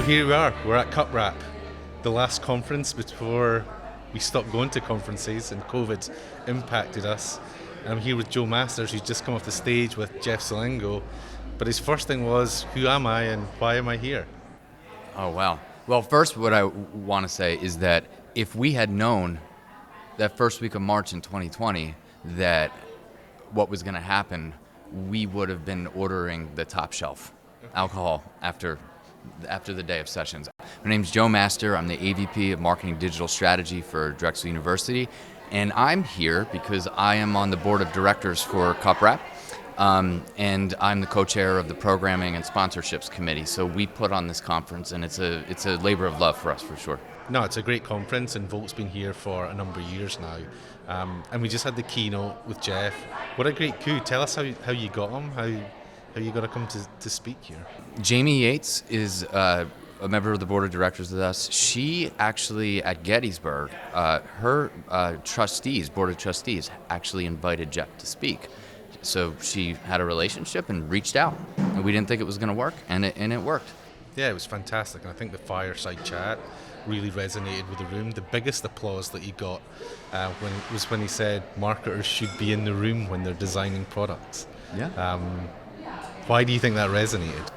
So here we are, we're at CUPRAP, the last conference before we stopped going to conferences and COVID impacted us. And I'm here with Joe Masters, who's just come off the stage with Jeff Salengo. But his first thing was, who am I and why am I here? Oh, wow. Well, first, what I want to say is that if we had known that first week of March in 2020 that what was going to happen, we would have been ordering the top shelf alcohol after the day of sessions. My name's Joe Master. I'm the AVP of Marketing Digital Strategy for Drexel University, and I'm here because I am on the board of directors for CUPRAP, and I'm the co-chair of the Programming and Sponsorships Committee. So we put on this conference, and it's a labor of love for us, for sure. No, it's a great conference, and Volt's been here for a number of years now. And we just had the keynote with Jeff. What a great coup. Tell us how you got him, how you got to come to speak here. Jamie Yates is a member of the board of directors with us. She actually, at Gettysburg, her board of trustees, actually invited Jeff to speak. So she had a relationship and reached out. And we didn't think it was going to work, and it worked. Yeah, it was fantastic. And I think the fireside chat really resonated with the room. The biggest applause that he got when he said marketers should be in the room when they're designing products. Yeah. Why do you think that resonated?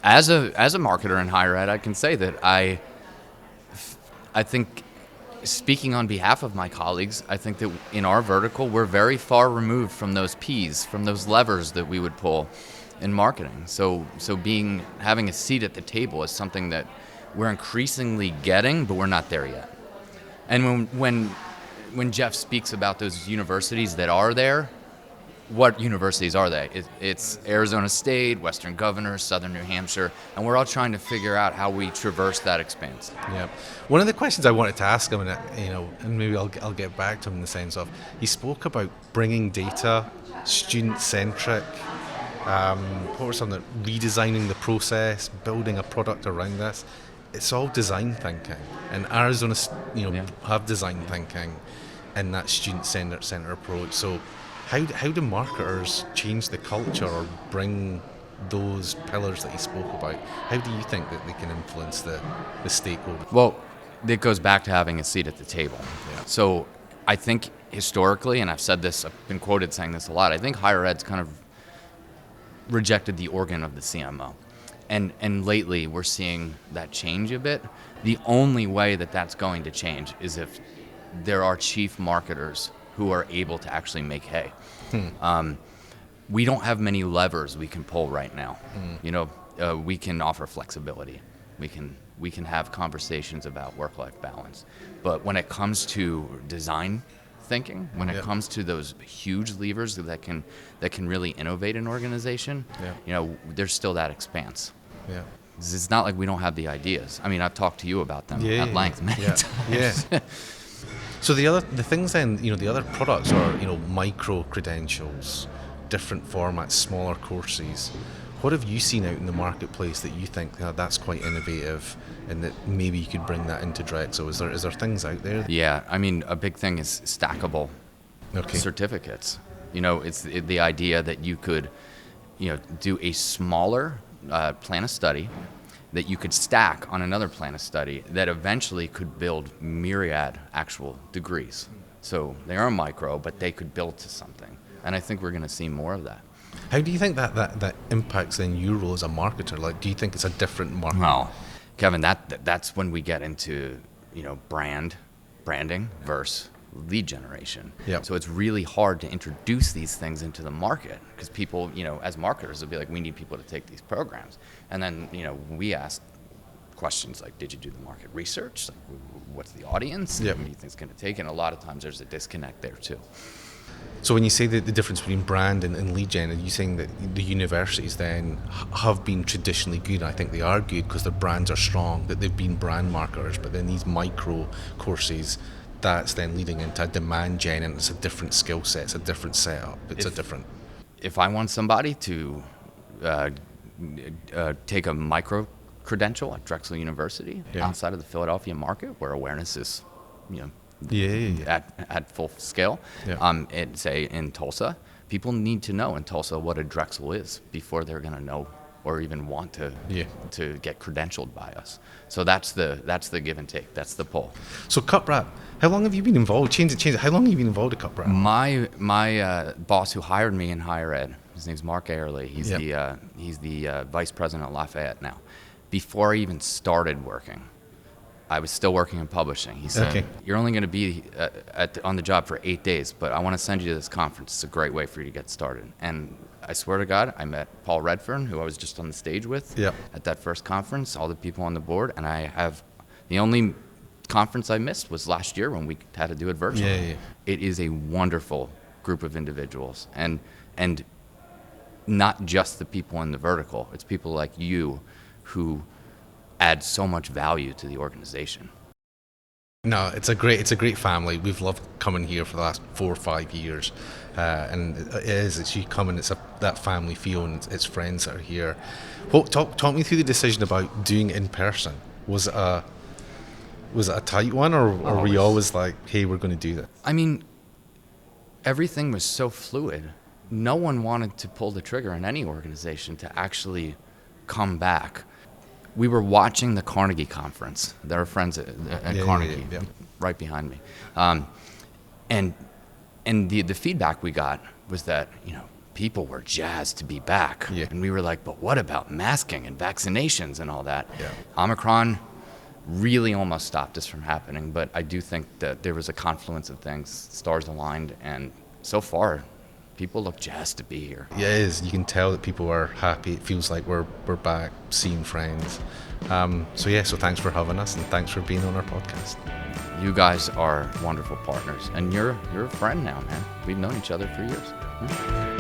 As a marketer in higher ed, I can say that I think, speaking on behalf of my colleagues, I think that in our vertical, we're very far removed from those P's, from those levers that we would pull in marketing. So having a seat at the table is something that we're increasingly getting, but we're not there yet. And when Jeff speaks about those universities that are there, what universities are they? It's Arizona State, Western Governors, Southern New Hampshire, and we're all trying to figure out how we traverse that expanse. Yeah. One of the questions I wanted to ask him, and maybe I'll get back to him in the sense of, he spoke about bringing data, student-centric. What were some of the redesigning the process, building a product around this? It's all design thinking, and Arizona, have design thinking in that student-centered approach. So, how do marketers change the culture or bring those pillars that he spoke about? How do you think that they can influence the stakeholders? Well, it goes back to having a seat at the table. Yeah. So I think historically, and I've said this, I've been quoted saying this a lot, I think higher ed's kind of rejected the organ of the CMO. And lately we're seeing that change a bit. The only way that that's going to change is if there are chief marketers who are able to actually make hay. We don't have many levers we can pull right now. We can offer flexibility. We can have conversations about work-life balance. But when it comes to design thinking, when it comes to those huge levers that can really innovate an organization, there's still that expanse. Yeah. It's not like we don't have the ideas. I mean, I've talked to you about them at length many times. Yeah. So the things then, the other products are, micro credentials, different formats, smaller courses. What have you seen out in the marketplace that you think that's quite innovative and that maybe you could bring that into Drexel? Is there things out there? Yeah, I mean, a big thing is stackable certificates. It's the idea that you could, do a smaller plan of study that you could stack on another plan of study that eventually could build myriad actual degrees. So they are micro, but they could build to something. And I think we're going to see more of that. How do you think that impacts then your role as a marketer? Like, do you think it's a different market? Well, Kevin, that's when we get into, branding versus lead generation. Yep. So it's really hard to introduce these things into the market because people, as marketers, will be like, we need people to take these programs. And then, we ask questions like, did you do the market research? Like, what's the audience? Yep. What do you think it's going to take? And a lot of times there's a disconnect there too. So when you say the difference between brand and lead gen, are you saying that the universities then have been traditionally good? I think they are good because their brands are strong, that they've been brand marketers, but then these micro courses, that's then leading into a demand gen, and it's a different skill set, it's a different setup, If I want somebody to take a micro credential at Drexel University outside of the Philadelphia market where awareness is, at full scale, say in Tulsa, people need to know in Tulsa what a Drexel is before they're going to know or even want to Yeah. to get credentialed by us. So that's the give and take. That's the pull. So CUPRAP, how long have you been involved? Change it. How long have you been involved at CUPRAP? My boss who hired me in higher ed, his name's Mark Airley. He's Yep. the vice president at Lafayette now. Before I even started working, I was still working in publishing. He said, Okay. "You're only going to be on the job for 8 days, but I want to send you to this conference. It's a great way for you to get started." And I swear to God, I met Paul Redfern, who I was just on the stage with Yep. at that first conference, all the people on the board, and the only conference I missed was last year when we had to do it virtually. Yeah. It is a wonderful group of individuals, and not just the people in the vertical. It's people like you who add so much value to the organization. No, it's a great family. We've loved coming here for the last 4 or 5 years, and it's you come and it's that family feel, and it's friends that are here. Talk me through the decision about doing it in person. Was it a tight one, or were you always like, hey, we're going to do that? I mean, everything was so fluid. No one wanted to pull the trigger in any organization to actually come back. We were watching the Carnegie conference. There are friends at Carnegie, yeah. right behind me, and the feedback we got was that people were jazzed to be back, Yeah. and we were like, but what about masking and vaccinations and all that? Yeah. Omicron really almost stopped us from happening, but I do think that there was a confluence of things, stars aligned, and so far, people look jazzed to be here. Yeah, it is. You can tell that people are happy. It feels like we're back, seeing friends. So thanks for having us, and thanks for being on our podcast. You guys are wonderful partners, and you're a friend now, man. We've known each other for years.